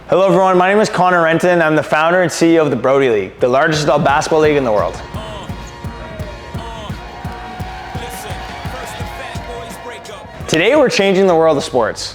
Hello everyone, my name is Connor Renton. I'm the founder and CEO of the Brodie League, the largest adult basketball league in the world. Today we're changing the world of sports.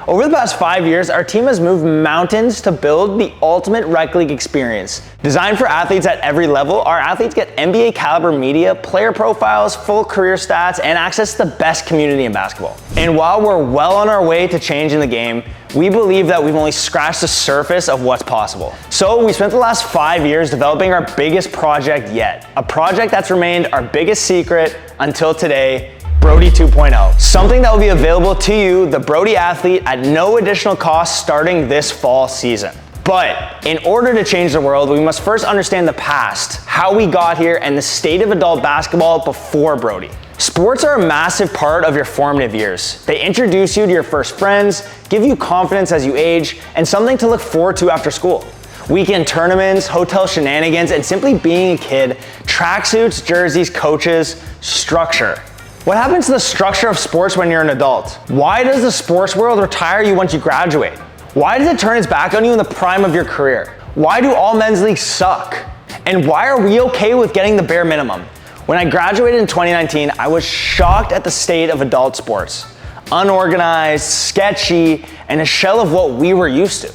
Over the past 5 years, our team has moved mountains to build the ultimate rec league experience. Designed for athletes at every level, our athletes get NBA caliber media, player profiles, full career stats, and access to the best community in basketball. And while we're well on our way to changing the game, we believe that we've only scratched the surface of what's possible. So we spent the last 5 years developing our biggest project yet. A project that's remained our biggest secret until today, Brodie 2.0. Something that will be available to you, the Brodie athlete, at no additional cost starting this fall season. But in order to change the world, we must first understand the past, how we got here, and the state of adult basketball before Brodie. Sports are a massive part of your formative years. They introduce you to your first friends, give you confidence as you age, and something to look forward to after school. Weekend tournaments, hotel shenanigans, and simply being a kid, tracksuits, jerseys, coaches, structure. What happens to the structure of sports when you're an adult? Why does the sports world retire you once you graduate? Why does it turn its back on you in the prime of your career? Why do all men's leagues suck? And why are we okay with getting the bare minimum? When I graduated in 2019, I was shocked at the state of adult sports. Unorganized, sketchy, and a shell of what we were used to.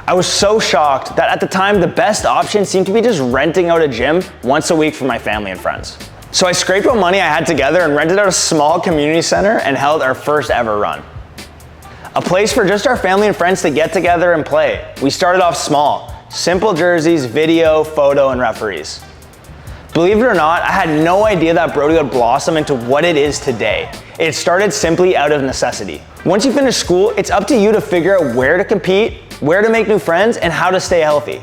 I was so shocked that at the time, the best option seemed to be just renting out a gym once a week for my family and friends. So I scraped what money I had together and rented out a small community center and held our first ever run. A place for just our family and friends to get together and play. We started off small, simple jerseys, video, photo, and referees. Believe it or not, I had no idea that Brodie would blossom into what it is today. It started simply out of necessity. Once you finish school, it's up to you to figure out where to compete, where to make new friends, and how to stay healthy.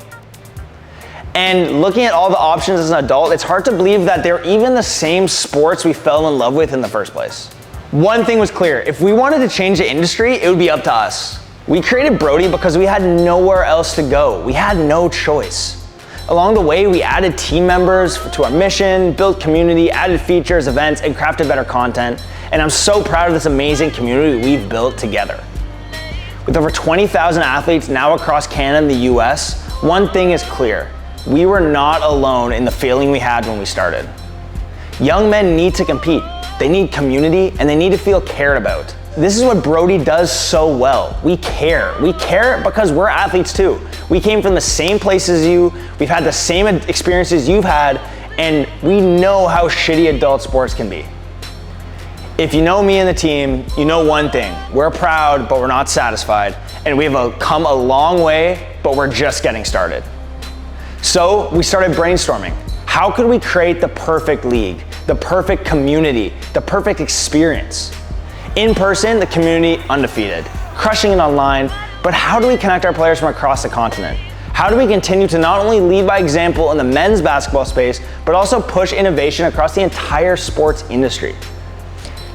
And looking at all the options as an adult, it's hard to believe that they're even the same sports we fell in love with in the first place. One thing was clear, if we wanted to change the industry, it would be up to us. We created Brodie because we had nowhere else to go. We had no choice. Along the way, we added team members to our mission, built community, added features, events, and crafted better content. And I'm so proud of this amazing community we've built together. With over 20,000 athletes now across Canada and the US, one thing is clear. We were not alone in the feeling we had when we started. Young men need to compete. They need community and they need to feel cared about. This is what Brodie does so well. We care. We care because we're athletes too. We came from the same place as you. We've had the same experiences you've had, and we know how shitty adult sports can be. If you know me and the team, you know one thing. We're proud, but we're not satisfied. And we have come a long way, but we're just getting started. So we started brainstorming. How could we create the perfect league, the perfect community, the perfect experience? In person, the community undefeated, crushing it online, but how do we connect our players from across the continent? How do we continue to not only lead by example in the men's basketball space, but also push innovation across the entire sports industry?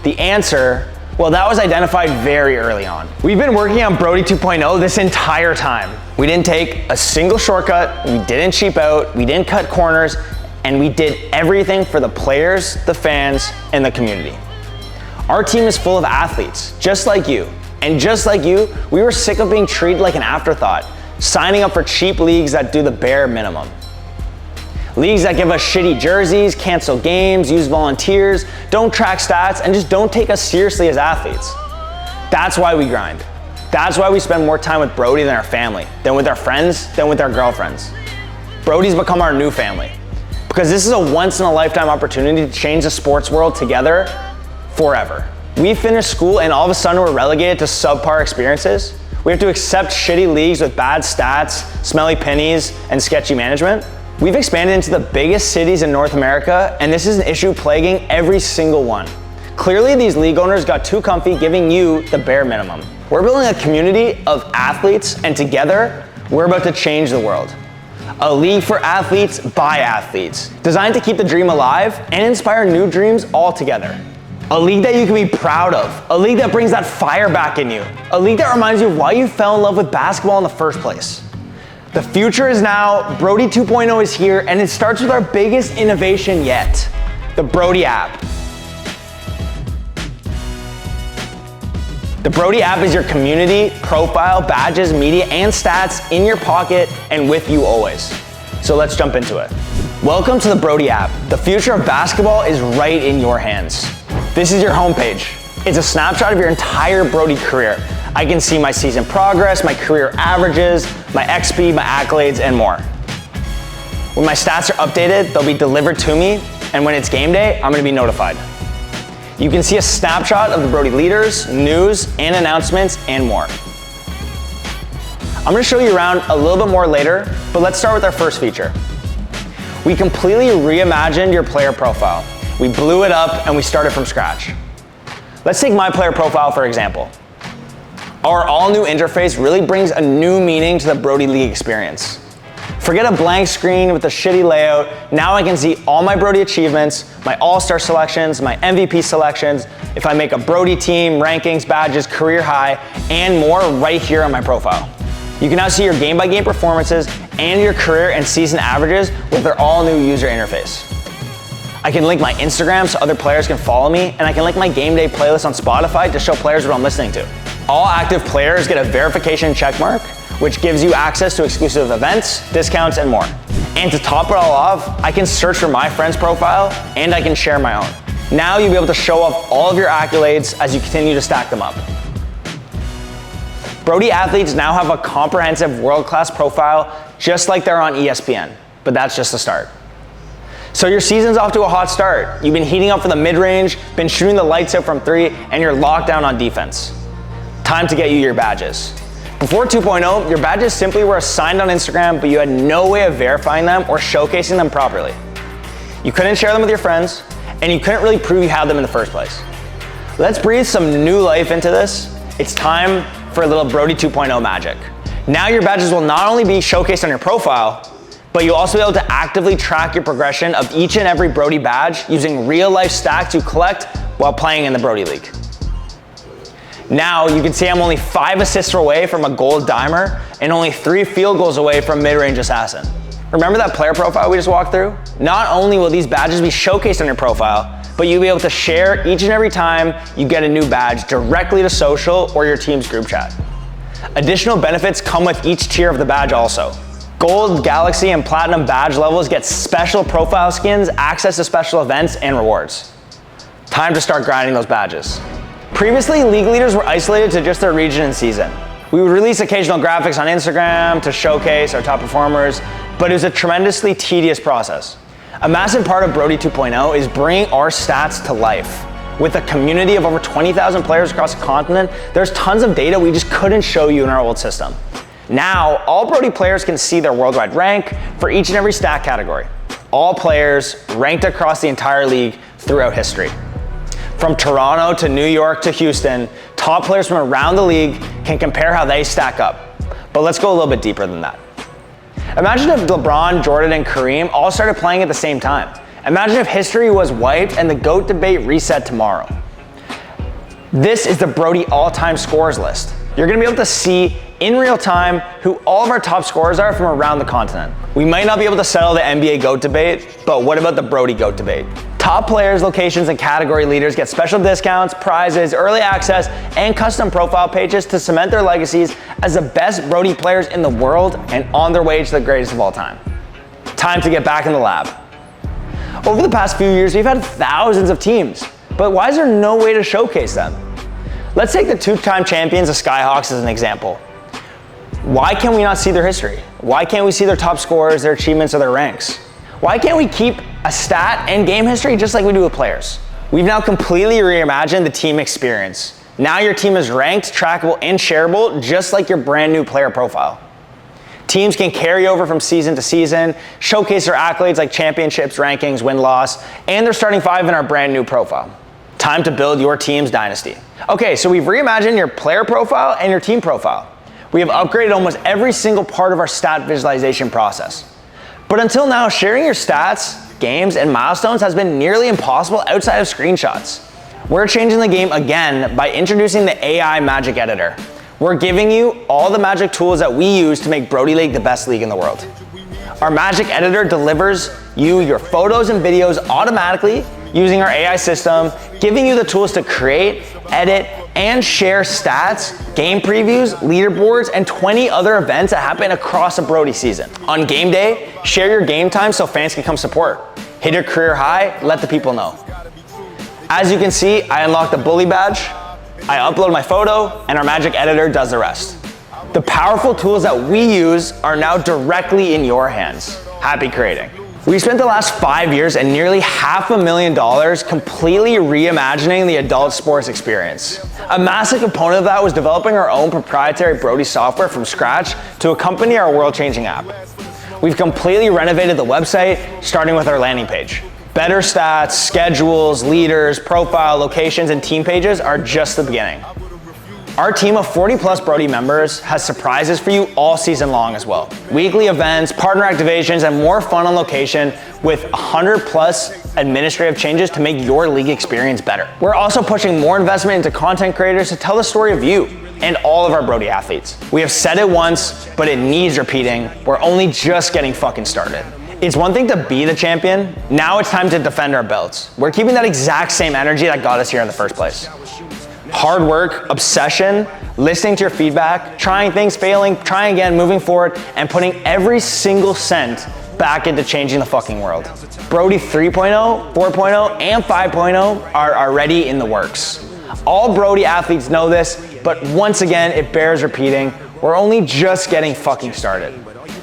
The answer, well, that was identified very early on. We've been working on Brodie 2.0 this entire time. We didn't take a single shortcut, we didn't cheap out, we didn't cut corners, and we did everything for the players, the fans, and the community. Our team is full of athletes, just like you. And just like you, we were sick of being treated like an afterthought, signing up for cheap leagues that do the bare minimum. Leagues that give us shitty jerseys, cancel games, use volunteers, don't track stats, and just don't take us seriously as athletes. That's why we grind. That's why we spend more time with Brodie than our family, than with our friends, than with our girlfriends. Brodie's become our new family. Because this is a once-in-a-lifetime opportunity to change the sports world together forever. We finished school and all of a sudden we're relegated to subpar experiences. We have to accept shitty leagues with bad stats, smelly pennies, and sketchy management. We've expanded into the biggest cities in North America, and this is an issue plaguing every single one. Clearly, these league owners got too comfy giving you the bare minimum. We're building a community of athletes, and together, we're about to change the world. A league for athletes by athletes, designed to keep the dream alive and inspire new dreams all together. A league that you can be proud of, a league that brings that fire back in you, a league that reminds you of why you fell in love with basketball in the first place. The future is now, Brodie 2.0 is here, and it starts with our biggest innovation yet, the Brodie app. The Brodie app is your community, profile, badges, media, and stats in your pocket and with you always. So let's jump into it. Welcome to the Brodie app. The future of basketball is right in your hands. This is your homepage. It's a snapshot of your entire Brodie career. I can see my season progress, my career averages, my XP, my accolades, and more. When my stats are updated, they'll be delivered to me, and when it's game day, I'm gonna be notified. You can see a snapshot of the Brodie leaders, news, and announcements, and more. I'm gonna show you around a little bit more later, but let's start with our first feature. We completely reimagined your player profile. We blew it up and we started from scratch. Let's take my player profile for example. Our all-new interface really brings a new meaning to the Brodie League experience. Forget a blank screen with a shitty layout. Now I can see all my Brodie achievements, my all-star selections, my MVP selections, if I make a Brodie team, rankings, badges, career high, and more right here on my profile. You can now see your game-by-game performances and your career and season averages with their all-new user interface. I can link my Instagram so other players can follow me, and I can link my game day playlist on Spotify to show players what I'm listening to. All active players get a verification checkmark, which gives you access to exclusive events, discounts, and more. And to top it all off, I can search for my friend's profile and I can share my own. Now you'll be able to show off all of your accolades as you continue to stack them up. Brodie athletes now have a comprehensive world-class profile just like they're on ESPN, but that's just the start. So your season's off to a hot start. You've been heating up for the mid-range, been shooting the lights out from three, and you're locked down on defense. Time to get you your badges. Before 2.0, your badges simply were assigned on Instagram, but you had no way of verifying them or showcasing them properly. You couldn't share them with your friends, and you couldn't really prove you had them in the first place. Let's breathe some new life into this. It's time for a little Brodie 2.0 magic. Now your badges will not only be showcased on your profile, but you'll also be able to actively track your progression of each and every Brodie badge using real-life stats you collect while playing in the Brodie League. Now you can see I'm only 5 assists away from a gold dimer and only 3 field goals away from mid-range assassin. Remember that player profile we just walked through? Not only will these badges be showcased on your profile, but you'll be able to share each and every time you get a new badge directly to social or your team's group chat. Additional benefits come with each tier of the badge also. Gold, Galaxy, and Platinum badge levels get special profile skins, access to special events, and rewards. Time to start grinding those badges. Previously, league leaders were isolated to just their region and season. We would release occasional graphics on Instagram to showcase our top performers, but it was a tremendously tedious process. A massive part of Brodie 2.0 is bringing our stats to life. With a community of over 20,000 players across the continent, there's tons of data we just couldn't show you in our old system. Now, all Brodie players can see their worldwide rank for each and every stat category. All players ranked across the entire league throughout history. From Toronto to New York to Houston, top players from around the league can compare how they stack up. But let's go a little bit deeper than that. Imagine if LeBron, Jordan, and Kareem all started playing at the same time. Imagine if history was wiped and the GOAT debate reset tomorrow. This is the Brodie all-time scores list. You're gonna be able to see in real time who all of our top scorers are from around the continent. We might not be able to settle the NBA GOAT debate, but what about the Brodie GOAT debate? Top players, locations, and category leaders get special discounts, prizes, early access, and custom profile pages to cement their legacies as the best Brodie players in the world and on their way to the greatest of all time. Time to get back in the lab. Over the past few years, we've had thousands of teams, but why is there no way to showcase them? Let's take the 2-time champions, the Skyhawks, as an example. Why can we not see their history? Why can't we see their top scores, their achievements, or their ranks? Why can't we keep a stat and game history just like we do with players? We've now completely reimagined the team experience. Now your team is ranked, trackable, and shareable just like your brand new player profile. Teams can carry over from season to season, showcase their accolades like championships, rankings, win-loss, and their starting 5 in our brand new profile. Time to build your team's dynasty. Okay, so we've reimagined your player profile and your team profile. We have upgraded almost every single part of our stat visualization process. But until now, sharing your stats, games, and milestones has been nearly impossible outside of screenshots. We're changing the game again by introducing the AI Magic Editor. We're giving you all the magic tools that we use to make Brodie League the best league in the world. Our Magic Editor delivers you your photos and videos automatically using our AI system, giving you the tools to create, edit, and share stats, game previews, leaderboards, and 20 other events that happen across a Brodie season. On game day, share your game time so fans can come support. Hit your career high, let the people know. As you can see, I unlocked the bully badge, I upload my photo, and our magic editor does the rest. The powerful tools that we use are now directly in your hands. Happy creating. We spent the last 5 years and nearly $500,000 completely reimagining the adult sports experience. A massive component of that was developing our own proprietary Brodie software from scratch to accompany our world-changing app. We've completely renovated the website, starting with our landing page. Better stats, schedules, leaders, profile, locations, and team pages are just the beginning. Our team of 40+ Brodie members has surprises for you all season long as well. Weekly events, partner activations, and more fun on location with 100+ administrative changes to make your league experience better. We're also pushing more investment into content creators to tell the story of you and all of our Brodie athletes. We have said it once, but it needs repeating. We're only just getting fucking started. It's one thing to be the champion, now it's time to defend our belts. We're keeping that exact same energy that got us here in the first place. Hard work, obsession, listening to your feedback, trying things, failing, trying again, moving forward, and putting every single cent back into changing the fucking world. Brodie 3.0, 4.0, and 5.0 are already in the works. All Brodie athletes know this, but once again, it bears repeating, we're only just getting fucking started.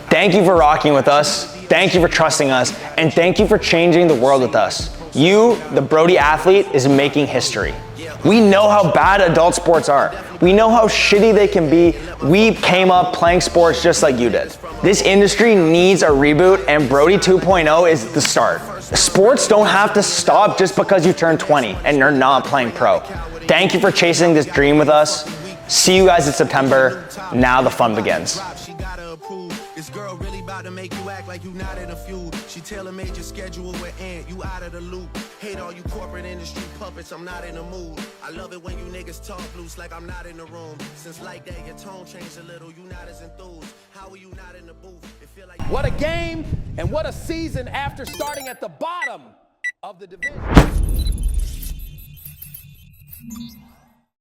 Thank you for rocking with us, thank you for trusting us, and thank you for changing the world with us. You, the Brodie athlete, is making history. We know how bad adult sports are. We know how shitty they can be. We came up playing sports just like you did. This industry needs a reboot, and Brodie 2.0 is the start. Sports don't have to stop just because you turn 20 and you're not playing pro. Thank you for chasing this dream with us. See you guys in September. Now the fun begins. This girl really about to make you act like you not in a feud. She tailor-made your schedule with Ant, you out of the loop. Hate all you corporate industry puppets, I'm not in the mood. I love it when you niggas talk loose like I'm not in the room. Since like that, your tone changed a little, you not as enthused. How are you not in the booth? It feel like what a game and what a season after starting at the bottom of the division.